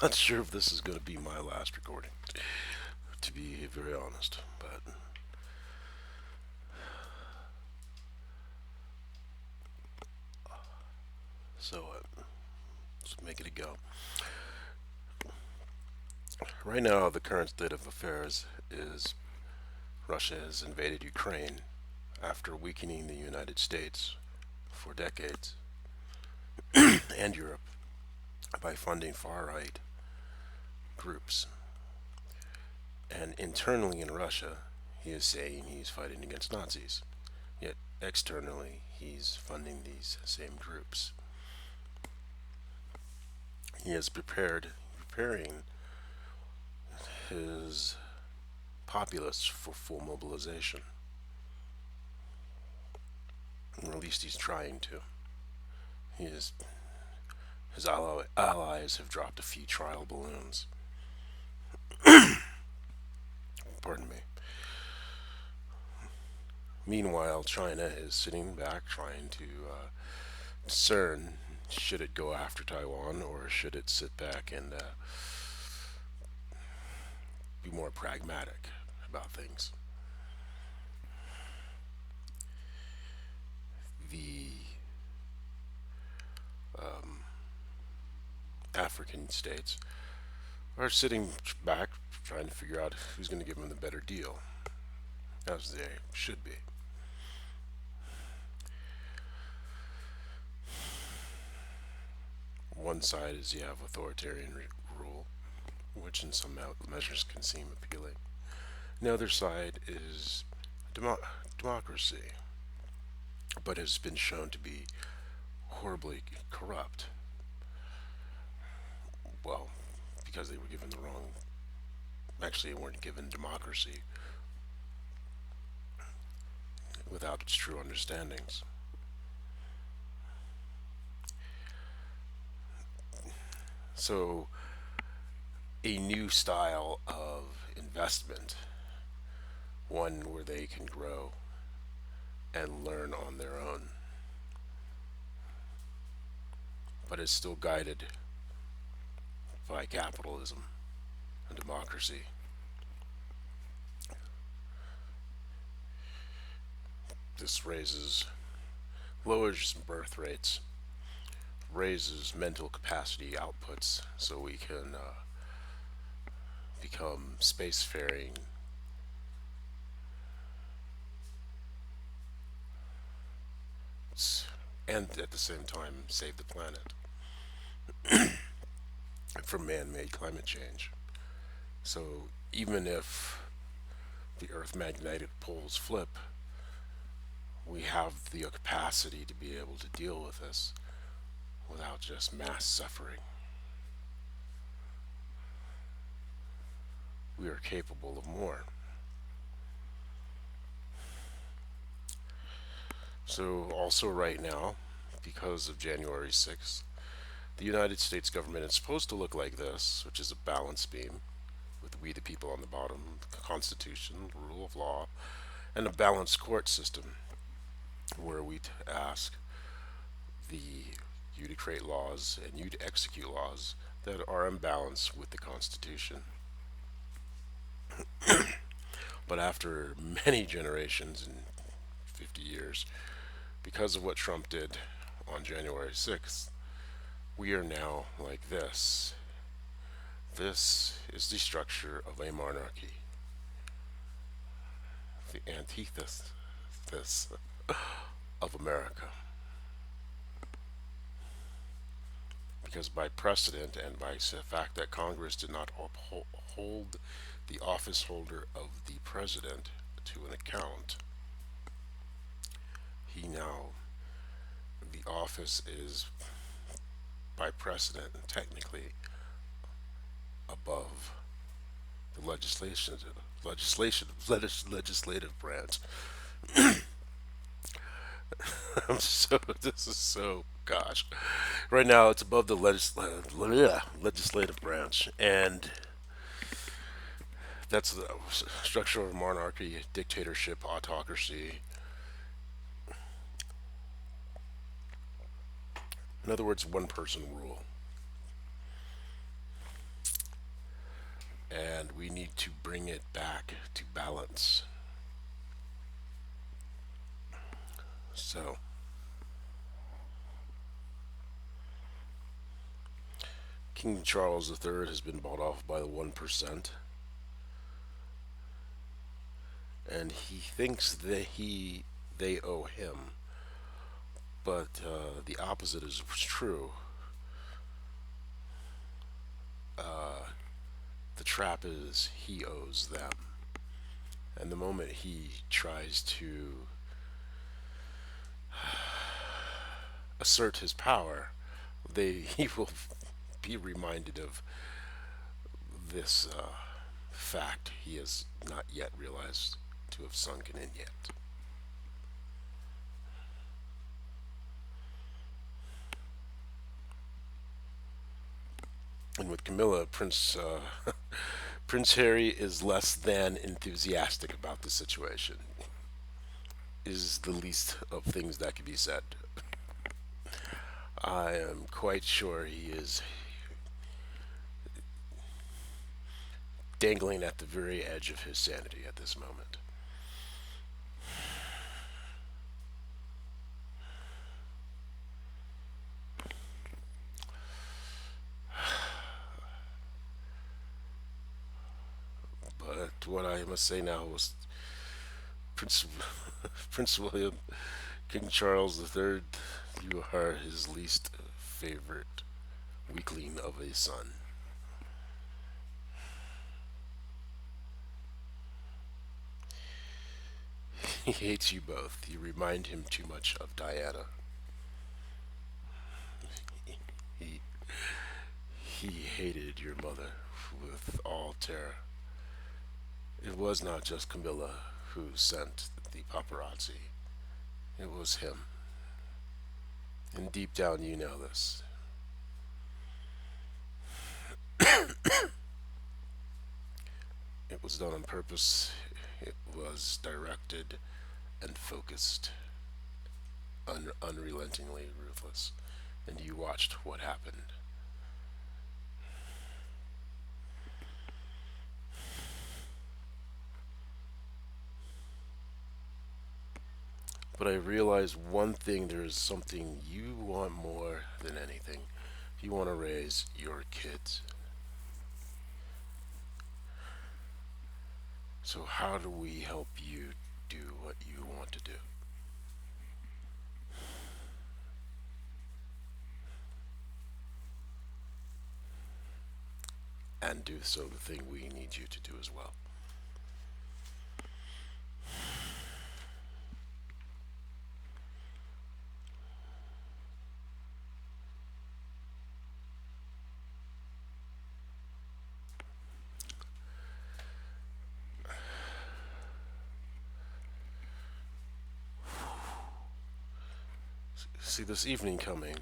Not sure if this is going to be my last recording, to be very honest. But let's make it a go. Right now, the current state of affairs is Russia has invaded Ukraine after weakening the United States for decades and Europe by funding far-right groups. And internally in Russia, he is saying he's fighting against Nazis. Yet externally, he's funding these same groups. He is preparing his populace for full mobilization. Or at least he's trying to. He is, his allies have dropped a few trial balloons. Pardon me. Meanwhile, China is sitting back trying to discern, should it go after Taiwan or should it sit back and be more pragmatic about things. The African states are sitting back trying to figure out who's going to give them the better deal, as they should be. One side is you have authoritarian rule, which in some measures can seem appealing. The other side is democracy, but has been shown to be horribly corrupt. Well, because they were given the wrong. Actually, they weren't given democracy without its true understandings. So, a new style of investment, one where they can grow and learn on their own, but is still guided by capitalism and democracy. This lowers birth rates, raises mental capacity outputs so we can become spacefaring and at the same time save the planet from man-made climate change. So even if the Earth magnetic poles flip, we have the capacity to be able to deal with this without just mass suffering. We are capable of more. So also right now, because of January 6th, the United States government is supposed to look like this, which is a balance beam with we the people on the bottom, the Constitution, the rule of law, and a balanced court system where we ask the you to create laws and you to execute laws that are in balance with the Constitution. But after many generations and 50 years, because of what Trump did on January 6th, we are now like this. This is the structure of a monarchy, the antithesis of America. Because by precedent and by the fact that Congress did not hold the office holder of the president to an account, he now, the office is by precedent and technically above the legislative branch. So this is so gosh. Right now, it's above the legislative branch, and that's the structure of monarchy, dictatorship, autocracy. In other words, one person rule. we need to bring it back to balance. So, King Charles III has been bought off by the 1%, and he thinks that they owe him, but the opposite is true. The trap is he owes them. And the moment he tries to assert his power, he will be reminded of this fact he has not yet realized to have sunken in yet. And with Camilla, Prince Harry is less than enthusiastic about the situation. Is the least of things that could be said. I am quite sure he is dangling at the very edge of his sanity at this moment. But what I must say now was Prince Prince William, King Charles III, you are his least favorite weakling of a son. He hates you both. You remind him too much of Diana. He he hated your mother with all terror. It was not just Camilla who sent the paparazzi. It was him. And deep down you know this. It was done on purpose. It was directed and focused, unrelentingly ruthless. And you watched what happened. But I realized one thing: there is something you want more than anything. You want to raise your kids. So, how do we help you do what you want to do? And do so the thing we need you to do as well. See, this evening coming,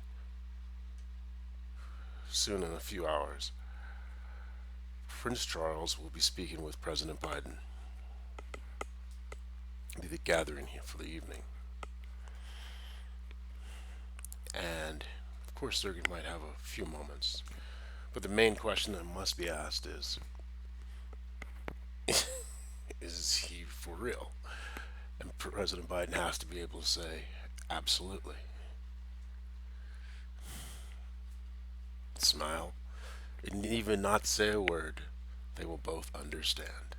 soon in a few hours, Prince Charles will be speaking with President Biden. It'll be the gathering here for the evening. And, of course, they might have a few moments. But the main question that must be asked is he for real? And President Biden has to be able to say, absolutely. Smile, and even not say a word. They will both understand.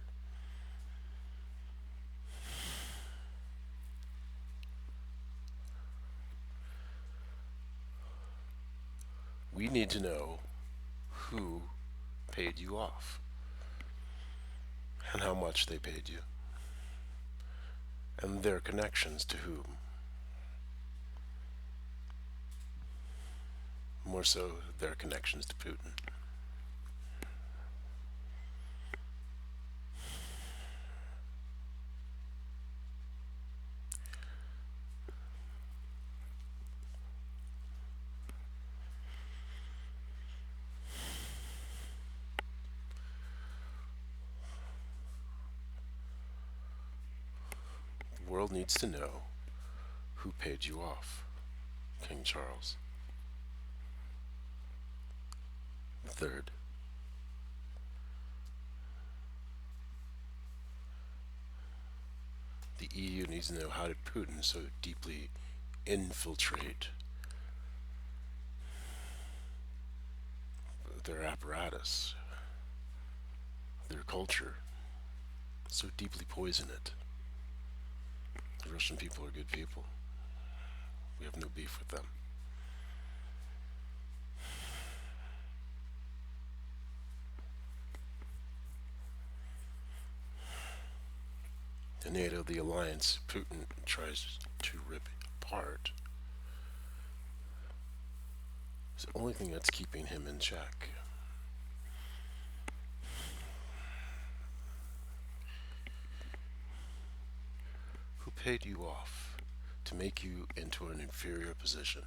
We need to know who paid you off and how much they paid you and their connections to whom. More so, their connections to Putin. The world needs to know who paid you off, King Charles III. The EU needs to know how did Putin so deeply infiltrate their apparatus, their culture, so deeply poison it. The Russian people are good people. We have no beef with them. The NATO, the alliance, Putin tries to rip apart. It's the only thing that's keeping him in check. Who paid you off to make you into an inferior position?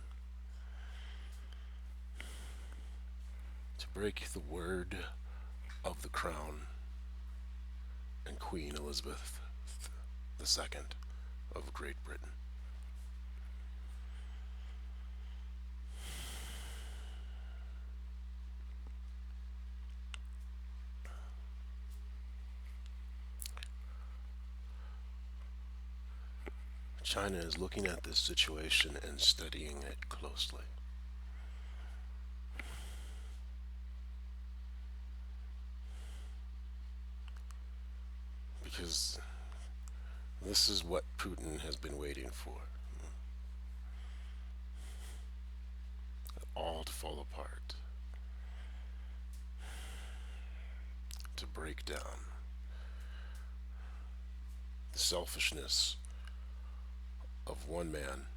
To break the word of the crown and Queen Elizabeth II of Great Britain. China is looking at this situation and studying it closely. Because this is what Putin has been waiting for. All to fall apart. To break down. The selfishness of one man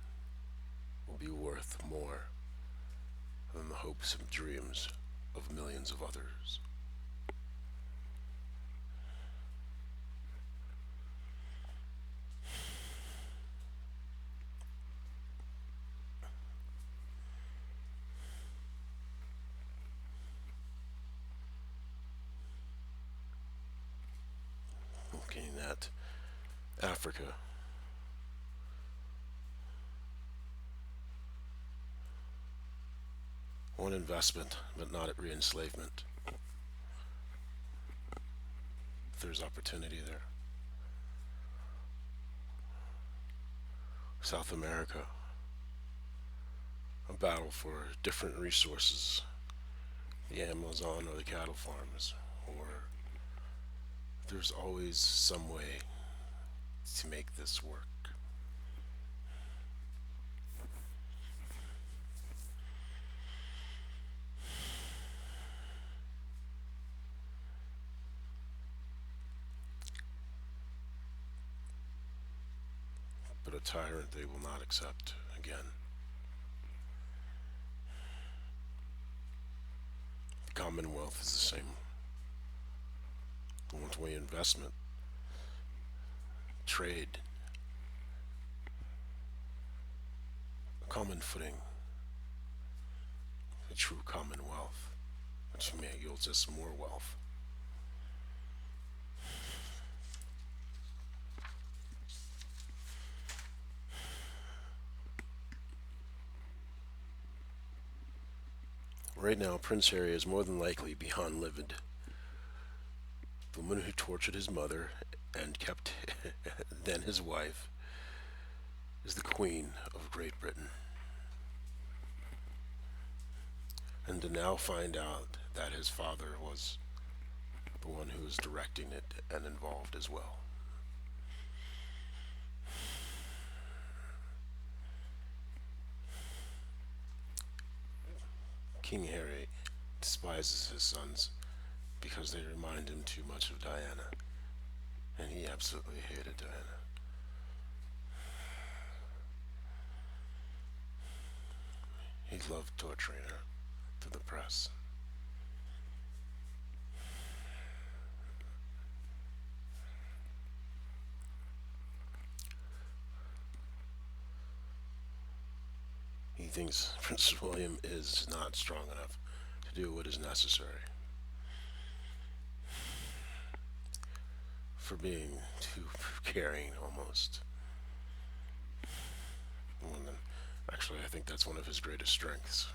will be worth more than the hopes and dreams of millions of others. Looking at Africa, one investment, but not at re-enslavement. There's opportunity there. South America, a battle for different resources, the Amazon or the cattle farms, or there's always some way to make this work. But a tyrant they will not accept again. The Commonwealth is the same. One-way investment, trade, a common footing, a true commonwealth, which yields us more wealth. Right now, Prince Harry is more than likely beyond livid. The woman who tortured his mother and kept then his wife is the Queen of Great Britain. And to now find out that his father was the one who was directing it and involved as well. King Harry despises his sons because they remind him too much of Diana, and he absolutely hated Diana. He loved torturing her to the press. He thinks Prince William is not strong enough to do what is necessary. For being too caring, almost. And actually, I think that's one of his greatest strengths.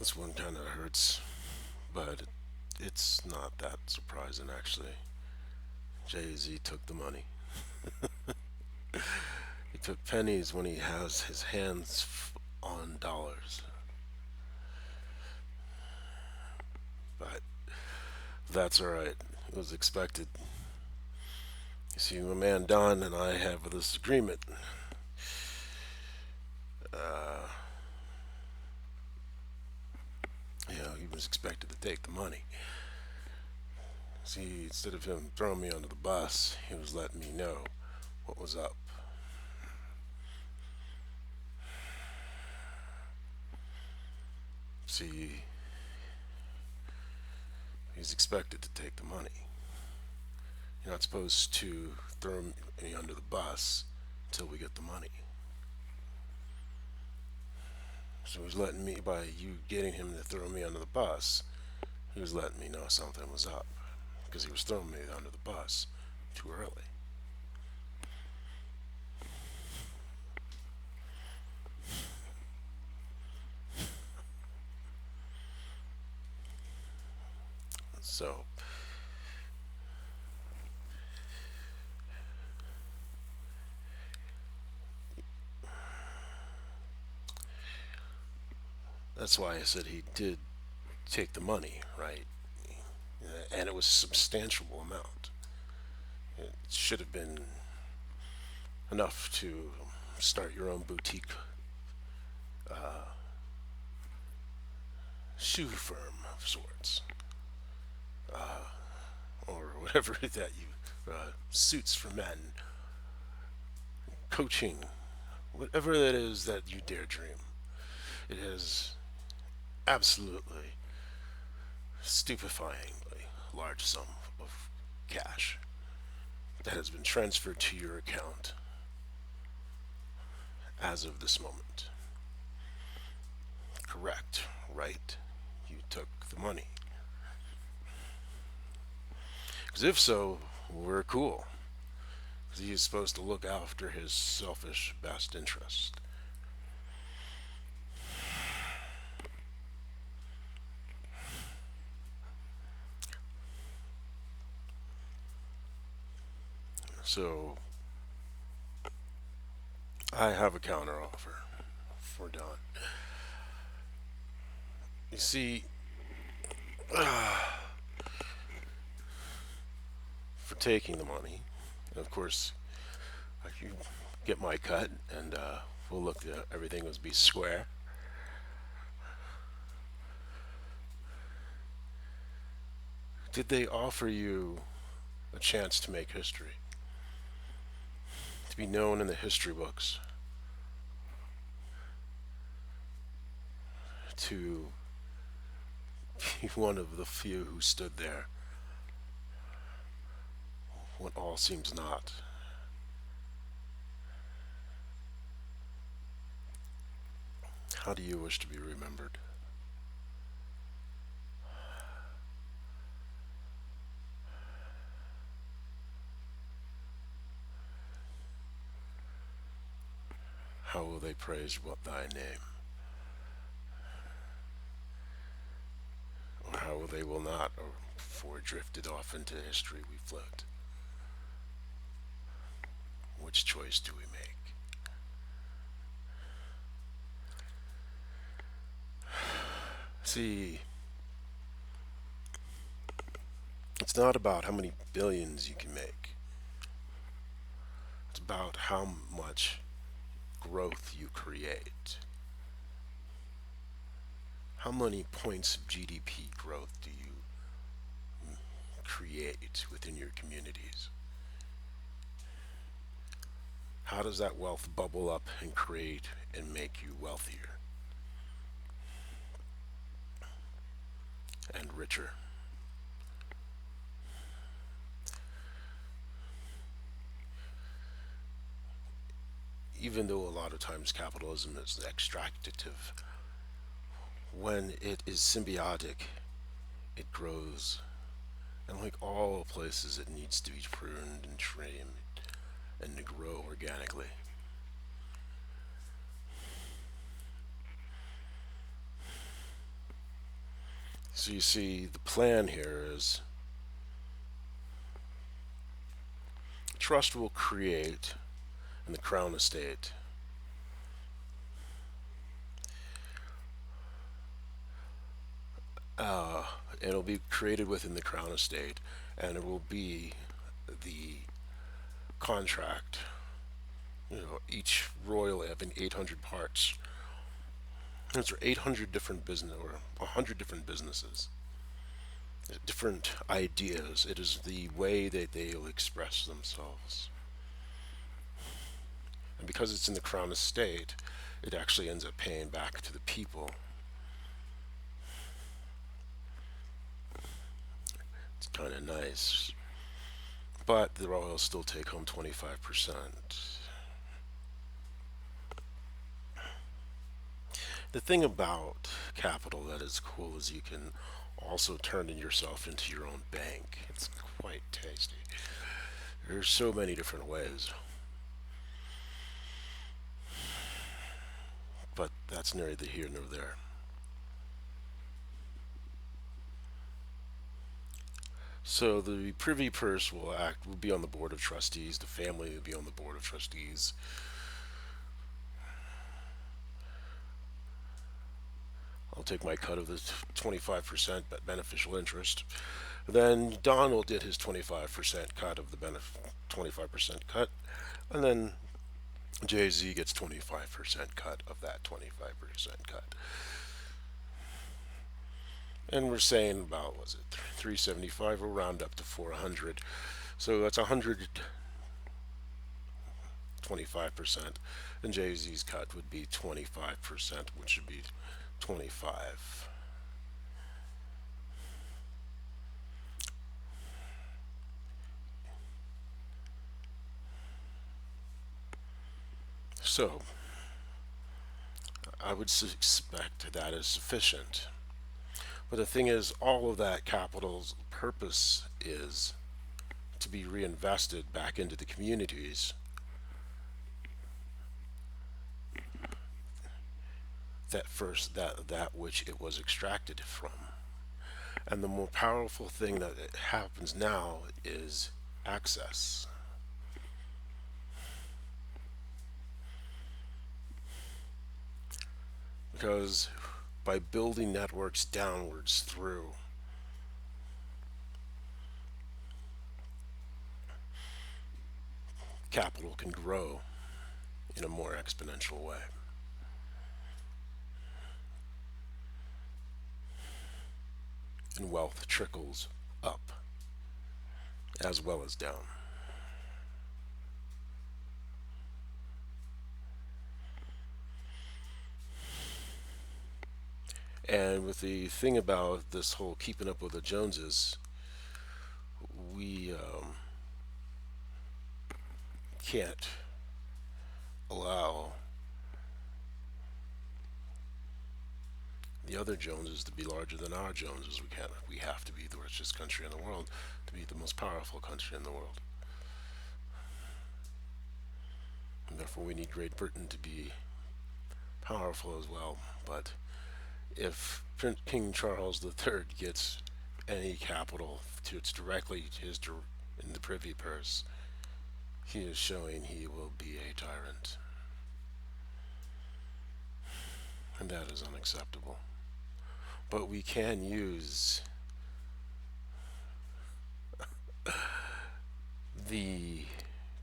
This one kind of hurts, but it's not that surprising actually. Jay Z took the money. He took pennies when he has his hands on dollars. But that's alright. It was expected. You see, my man Don and I have this agreement. Uh, he was expected to take the money. See, instead of him throwing me under the bus, he was letting me know what was up. See, he's expected to take the money. You're not supposed to throw me under the bus until we get the money. So he's letting me, by you getting him to throw me under the bus, he was letting me know something was up. Because he was throwing me under the bus too early. So, that's why I said he did take the money, right? And it was a substantial amount. It should have been enough to start your own boutique shoe firm of sorts, or whatever that you, suits for men, coaching, whatever that is that you dare dream. It is absolutely stupefyingly large sum of cash that has been transferred to your account as of this moment. Correct, right? You took the money. Because if so, we're cool. Because he is supposed to look after his selfish best interest. So, I have a counter offer for Don. You see, for taking the money, and of course, you get my cut, and we'll look at everything as be square. Did they offer you a chance to make history? To be known in the history books? To be one of the few who stood there when all seems not? How do you wish to be remembered? How will they praise what thy name? Or how will they will not, or before drifted off into history we float? Which choice do we make? See, it's not about how many billions you can make. It's about how much growth you create. How many points of GDP growth do you create within your communities? How does that wealth bubble up and create and make you wealthier and richer? Even though a lot of times capitalism is extractive, when it is symbiotic, it grows. And like all places, it needs to be pruned and trimmed and to grow organically. So you see, the plan here is trust will create in the Crown Estate uh, it'll be created within the Crown Estate, and it will be the contract. You know, each royal having 800 parts. Those are 800 different business, or 100 different businesses, different ideas. It is the way that they'll express themselves. And because it's in the Crown Estate, it actually ends up paying back to the people. It's kind of nice. But the royals still take home 25%. The thing about capital that is cool is you can also turn yourself into your own bank. It's quite tasty. There's so many different ways, but that's neither here nor there. So the privy purse will be on the board of trustees. The family will be on the board of trustees. I'll take my cut of the 25% beneficial interest. Then Don will get his 25% cut of the 25% cut, and then Jay Z gets 25% cut of that 25% cut. And we're saying about, was it 375? We'll round up to 400. So that's 125%. And Jay Z's cut would be 25%, which would be 25. So I would suspect that is sufficient. But the thing is, all of that capital's purpose is to be reinvested back into the communities that which it was extracted from. And the more powerful thing that happens now is access. Because by building networks downwards through, capital can grow in a more exponential way. And wealth trickles up as well as down. And with the thing about this whole keeping up with the Joneses, we can't allow the other Joneses to be larger than our Joneses. We can't. We have to be the richest country in the world to be the most powerful country in the world. And therefore, we need Great Britain to be powerful as well. But if King Charles III gets any capital to it's directly his in the privy purse, he is showing he will be a tyrant, and that is unacceptable. But we can use the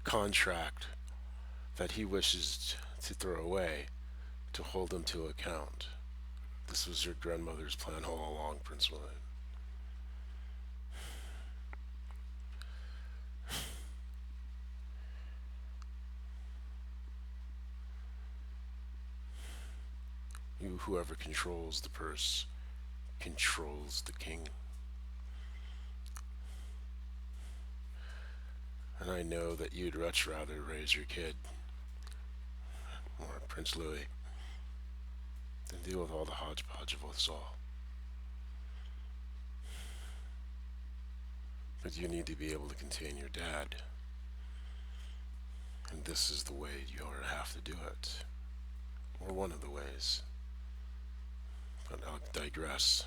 contract that he wishes to throw away to hold him to account. This was your grandmother's plan all along, Prince William. Whoever controls the purse controls the king. And I know that you'd much rather raise your kid, or Prince Louis, than deal with all the hodgepodge of us all. But you need to be able to contain your dad. And this is the way you have to do it. Or one of the ways. But I'll digress.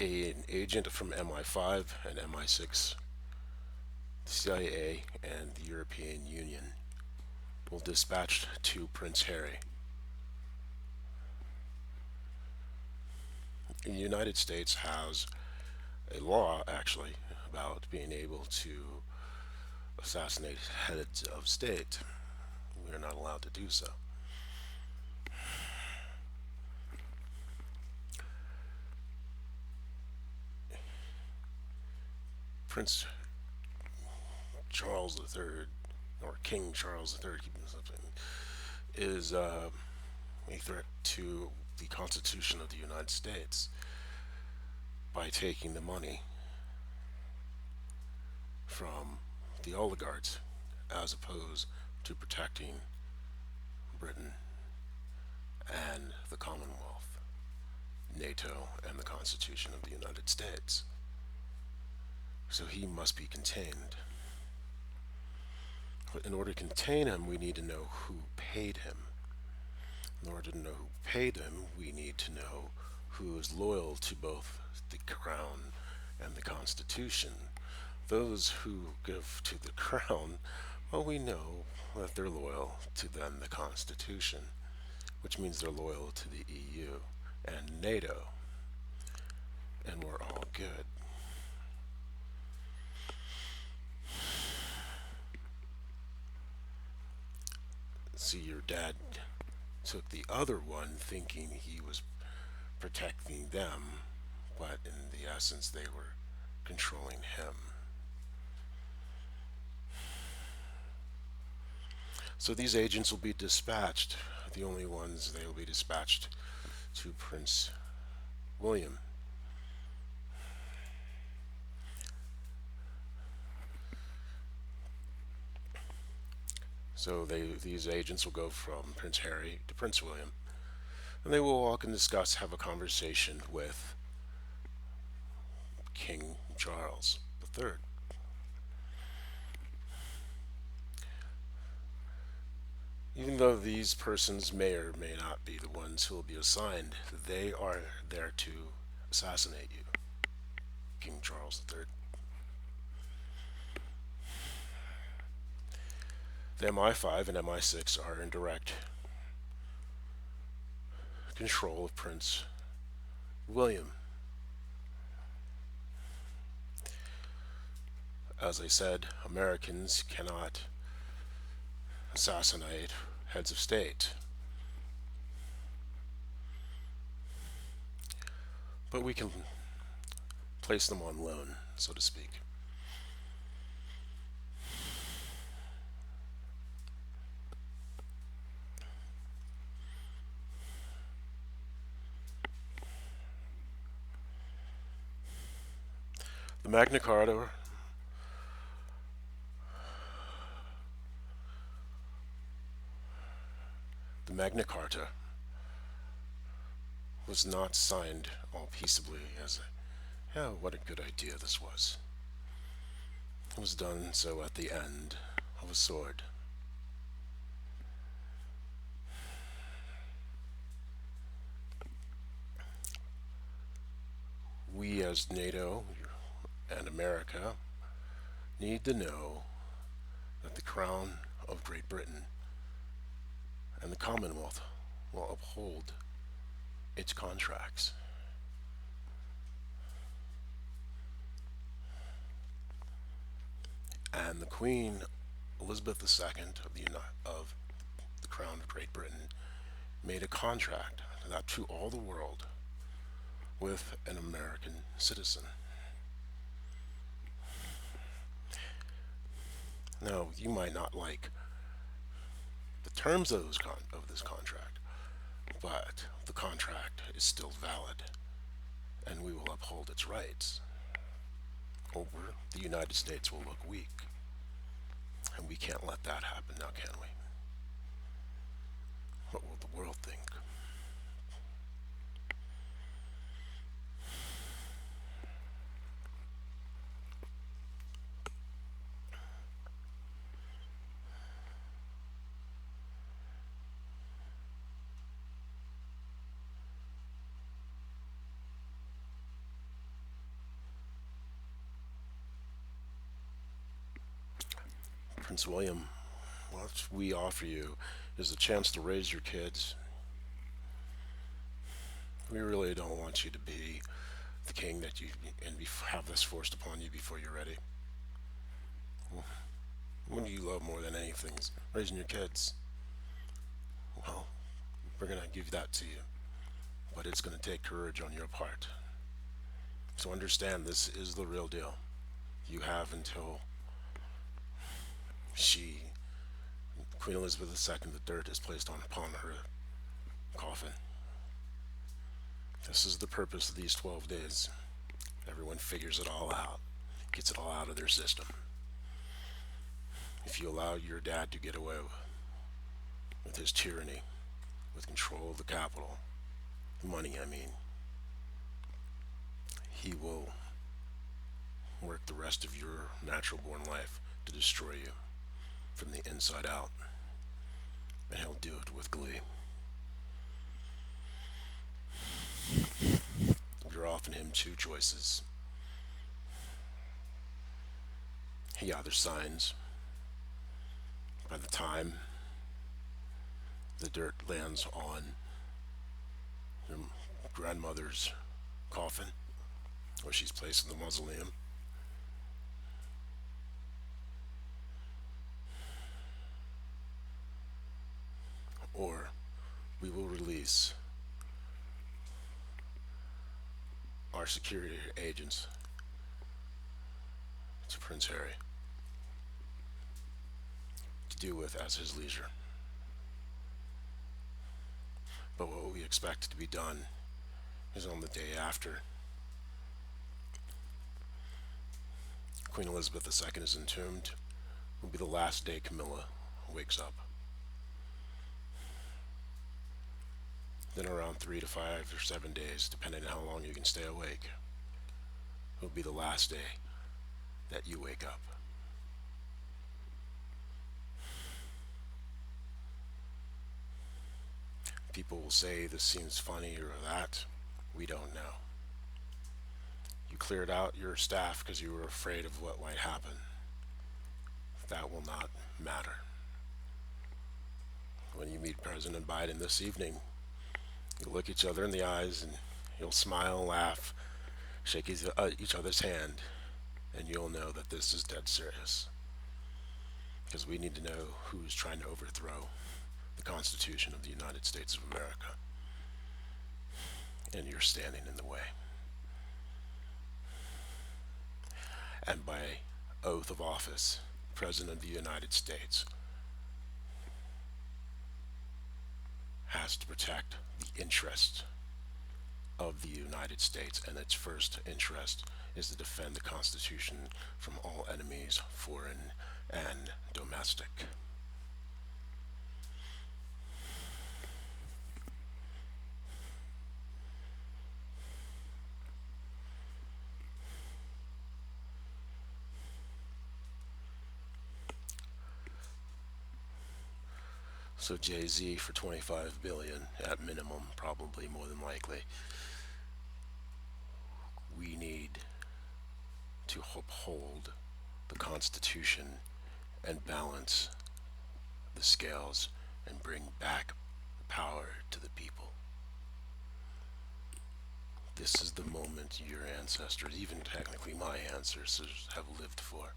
an agent from MI5 and MI6, the CIA, and the European Union will dispatch to Prince Harry. The United States has a law, actually, about being able to assassinate heads of state. We are not allowed to do so. Prince Charles III, or King Charles III, is a threat to the Constitution of the United States by taking the money from the oligarchs as opposed to protecting Britain and the Commonwealth, NATO, and the Constitution of the United States. So he must be contained. But in order to contain him, we need to know who paid him. In order to know who paid him, we need to know who is loyal to both the crown and the Constitution. Those who give to the crown, well, we know that they're loyal to then the Constitution, which means they're loyal to the EU and NATO, and we're all good. See, your dad took the other one thinking he was protecting them, but in the essence they were controlling him. So these agents will be dispatched. The only ones they will be dispatched to Prince William. So these agents will go from Prince Harry to Prince William, and they will walk and discuss, have a conversation with King Charles III. Even though these persons may or may not be the ones who will be assigned, they are there to assassinate you, King Charles III. The MI5 and MI6 are in direct control of Prince William. As I said, Americans cannot assassinate heads of state. But we can place them on loan, so to speak. The Magna Carta was not signed all peaceably as what a good idea this was. It was done so at the end of a sword. We as NATO and America need to know that the Crown of Great Britain and the Commonwealth will uphold its contracts. And the Queen Elizabeth II of the Crown of Great Britain made a contract that to all the world with an American citizen. Now, you might not like the terms of this contract, but the contract is still valid, and we will uphold its rights. Or the United States will look weak, and we can't let that happen now, can we? What will the world think? Prince William, what we offer you is the chance to raise your kids. We really don't want you to be the king that you and have this forced upon you before you're ready. What do you love more than anything is raising your kids. Well, we're going to give that to you, but it's going to take courage on your part. So understand this is the real deal. You have until she, Queen Elizabeth II, the dirt is placed upon her coffin. This is the purpose of these 12 days. Everyone figures it all out, gets it all out of their system. If you allow your dad to get away with his tyranny, with control of the capital, money, I mean, he will work the rest of your natural born life to destroy you from the inside out. And he'll do it with glee. You're offering him two choices. He either signs by the time the dirt lands on your grandmother's coffin, or she's placed in the mausoleum, or we will release our security agents to Prince Harry to do with as his leisure. But what we expect to be done is on the day after Queen Elizabeth II is entombed, will be the last day Camilla wakes up. Then around 3 to 5 or 7 days, depending on how long you can stay awake, will be the last day that you wake up. People will say this seems funny or that. We don't know. You cleared out your staff because you were afraid of what might happen. That will not matter. When you meet President Biden this evening, you look each other in the eyes and you'll smile, laugh, shake each other's hand, and you'll know that this is dead serious. Because we need to know who's trying to overthrow the Constitution of the United States of America. And you're standing in the way. And by oath of office, President of the United States has to protect the interests of the United States, and its first interest is to defend the Constitution from all enemies, foreign and domestic. So Jay-Z for 25 billion at minimum, probably more than likely. We need to uphold the Constitution and balance the scales and bring back power to the people. This is the moment your ancestors, even technically my ancestors, have lived for.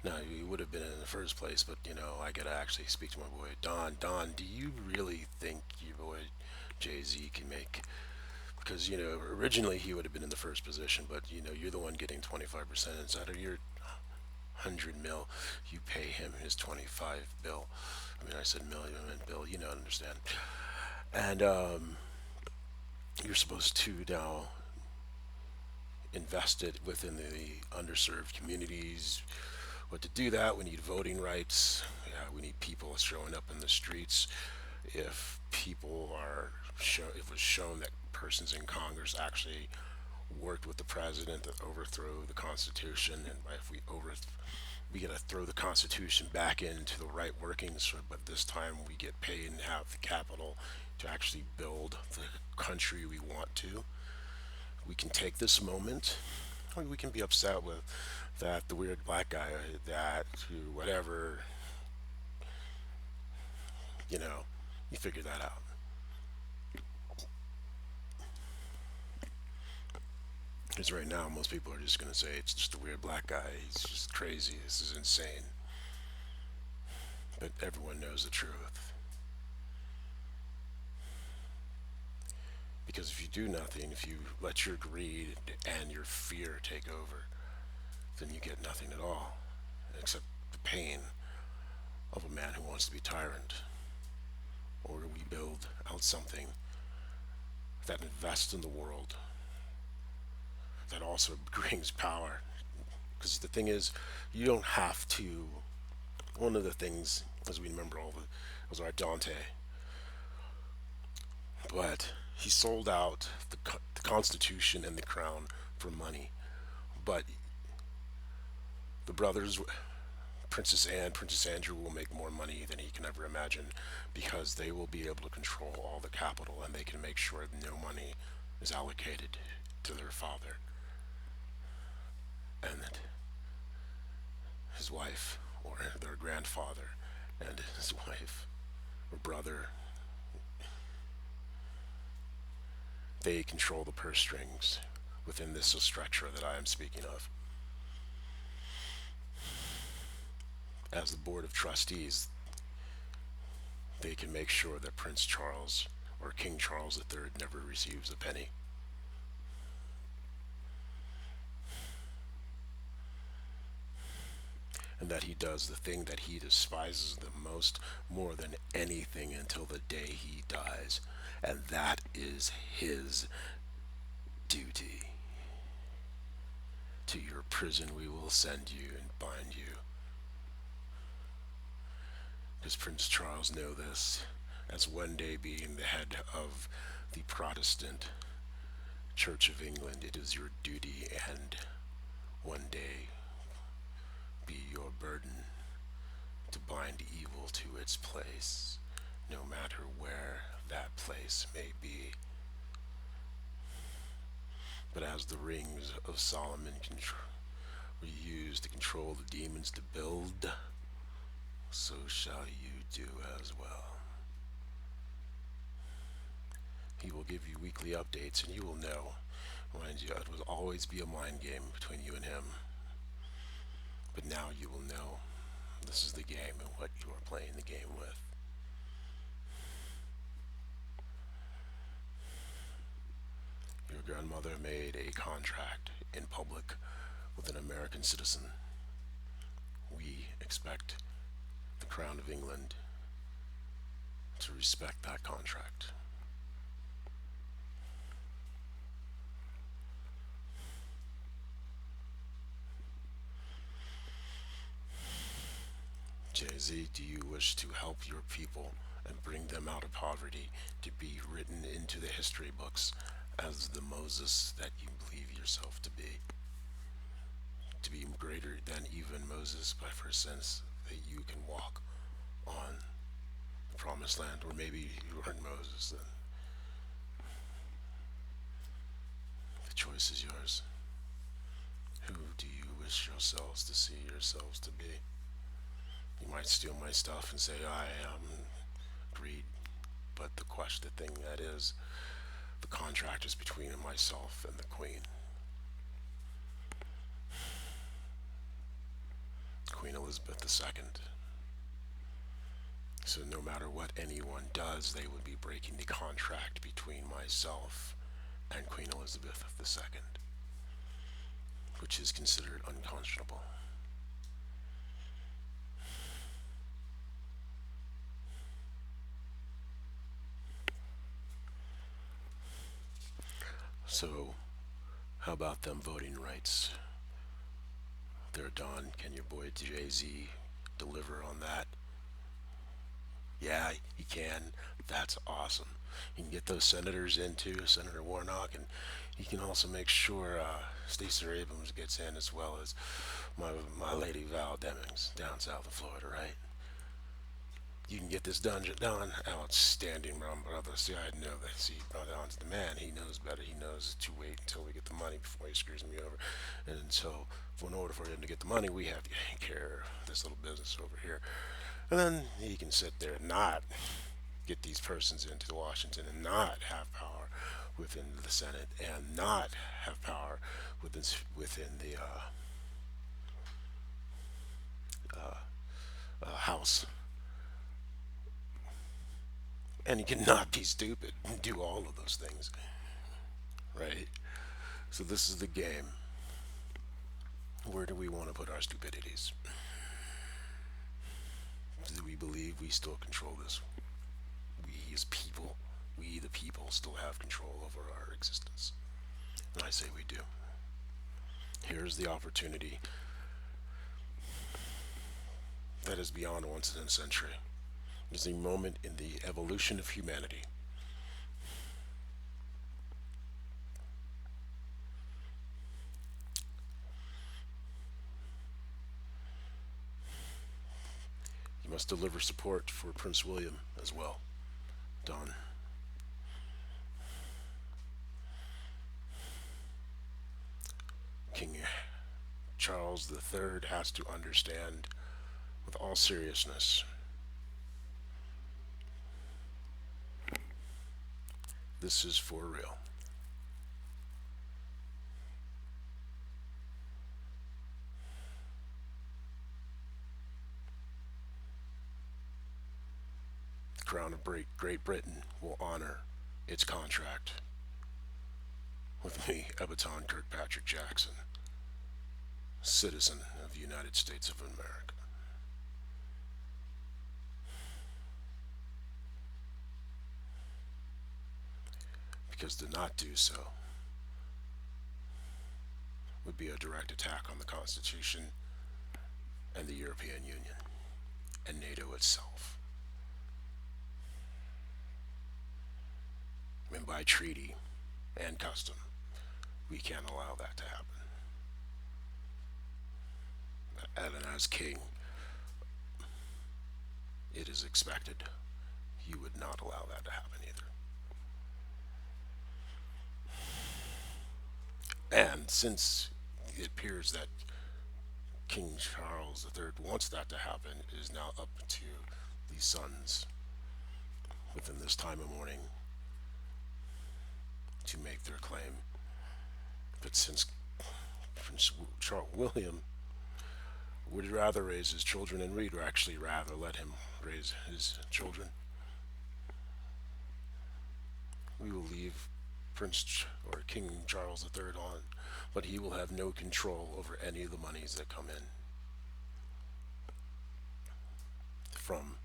Now, you would have been in the first place, but I gotta actually speak to my boy Don. Don, do you really think your boy Jay-Z can make? Because originally he would have been in the first position, but you're the one getting 25% inside of your 100 mil. You pay him his 25 bill. I mean, I said million, I meant bill. Understand? And you're supposed to now invest it within the underserved communities. But to do that, we need voting rights. Yeah, we need people showing up in the streets. If people are if it was shown that persons in Congress actually worked with the president to overthrow the Constitution, and if we got to throw the Constitution back into the right workings, but this time we get paid and have the capital to actually build the country we want to. We can take this moment. We can be upset with that the weird black guy, that whatever, you know, you figure that out. Because right now, most people are just going to say it's just a weird black guy. He's just crazy. This is insane. But everyone knows the truth. Because if you do nothing, if you let your greed and your fear take over, then you get nothing at all, except the pain of a man who wants to be tyrant. Or we build out something that invests in the world, that also brings power. Because the thing is, you don't have to. One of the things, as we remember all the, was our Dante, but he sold out the Constitution and the crown for money. But the brothers, Princess Anne, Princess Andrew, will make more money than he can ever imagine because they will be able to control all the capital and they can make sure that no money is allocated to their father and that his wife or their grandfather and his wife or brother, they control the purse strings within this structure that I am speaking of. As the board of trustees, they can make sure that Prince Charles or King Charles III never receives a penny. And that he does the thing that he despises the most more than anything until the day he dies. And that is his duty. To your prison we will send you and bind you. Does Prince Charles know this? As one day being the head of the Protestant Church of England, it is your duty and one day be your burden to bind evil to its place, no matter where that place may be. But as the rings of Solomon were used to control the demons to build, so shall you do as well. He will give you weekly updates and you will know. Mind you, it will always be a mind game between you and him. But now you will know this is the game and what you are playing the game with. Your grandmother made a contract in public with an American citizen. We expect the Crown of England to respect that contract. Jay-Z, do you wish to help your people and bring them out of poverty to be written into the history books as the Moses that you believe yourself to be? To be greater than even Moses by first sense that you can walk on the promised land, or maybe you aren't Moses, then the choice is yours. Who do you wish yourselves to see yourselves to be? You might steal my stuff and say I am greed, but the thing that is, the contract is between myself and the Queen. Queen Elizabeth II. So no matter what anyone does, they would be breaking the contract between myself and Queen Elizabeth II, which is considered unconscionable. So, how about them voting rights? There, Don, can your boy Jay-Z deliver on that? Yeah, he can. That's awesome. He can get those senators in too, Senator Warnock, and he can also make sure Stacey Abrams gets in as well as my lady Val Demings down south of Florida, right? You can get this dungeon done. Outstanding, brother. See, I know that. See, brother, on's the man. He knows better. He knows to wait until we get the money before he screws me over. And so, in order for him to get the money, we have to take care of this little business over here. And then he can sit there and not get these persons into Washington and not have power within the Senate and not have power within the House. And he cannot be stupid and do all of those things, right? So this is the game. Where do we want to put our stupidities? Do we believe we still control this? We as people, we the people, still have control over our existence. And I say we do. Here's the opportunity that is beyond once in a century. It's a moment in the evolution of humanity. You must deliver support for Prince William as well, Don. King Charles III has to understand with all seriousness this is for real. The Crown of Great Britain will honor its contract with me, Ebaton Kirkpatrick Jackson, citizen of the United States of America. Because to not do so would be a direct attack on the Constitution and the European Union and NATO itself. And by treaty and custom, we can't allow that to happen. And as king, it is expected you would not allow that to happen either. And since it appears that King Charles III wants that to happen, it is now up to the sons within this time of mourning to make their claim. But since Prince Charles William would rather raise his children, and we'd actually rather let him raise his children, we will leave or King Charles III on, but he will have no control over any of the monies that come in from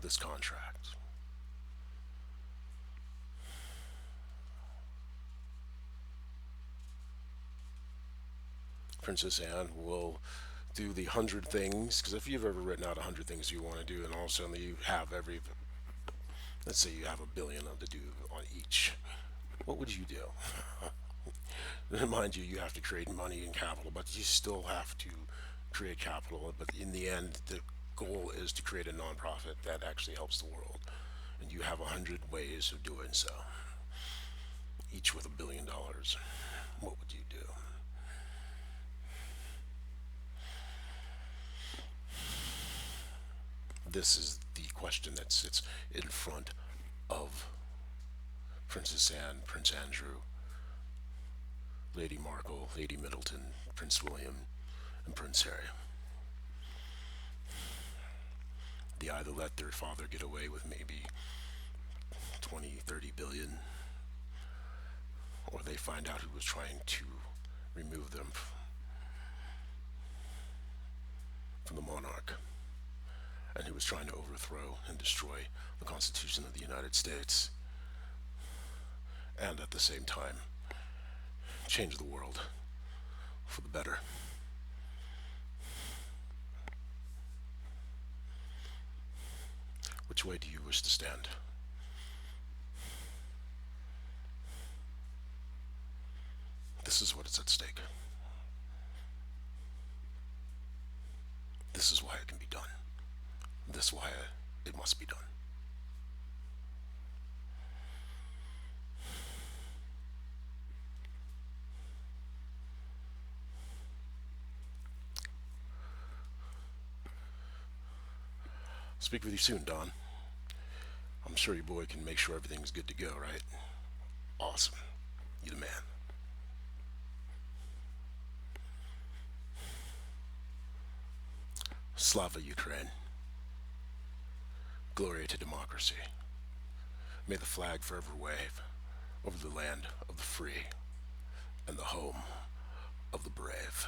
this contract. Princess Anne will do the 100 things, because if you've ever written out 100 things you want to do, and all of a sudden you have let's say you have a billion to do on each, what would you do? Mind you, you have to create money and capital, but you still have to create capital. But in the end, the goal is to create a nonprofit that actually helps the world. And you have 100 ways of doing so, each with $1 billion. What would you do? This is the question that sits in front of Princess Anne, Prince Andrew, Lady Markle, Lady Middleton, Prince William, and Prince Harry. They either let their father get away with maybe 20, 30 billion, or they find out who was trying to remove them from the monarch and who was trying to overthrow and destroy the Constitution of the United States, and at the same time change the world for the better. Which way do you wish to stand? This is what is at stake. This is why it can be done. This why it must be done. Speak with you soon, Don. I'm sure your boy can make sure everything's good to go, right? Awesome. You the man. Slava Ukraine. Glory to democracy. May the flag forever wave over the land of the free and the home of the brave.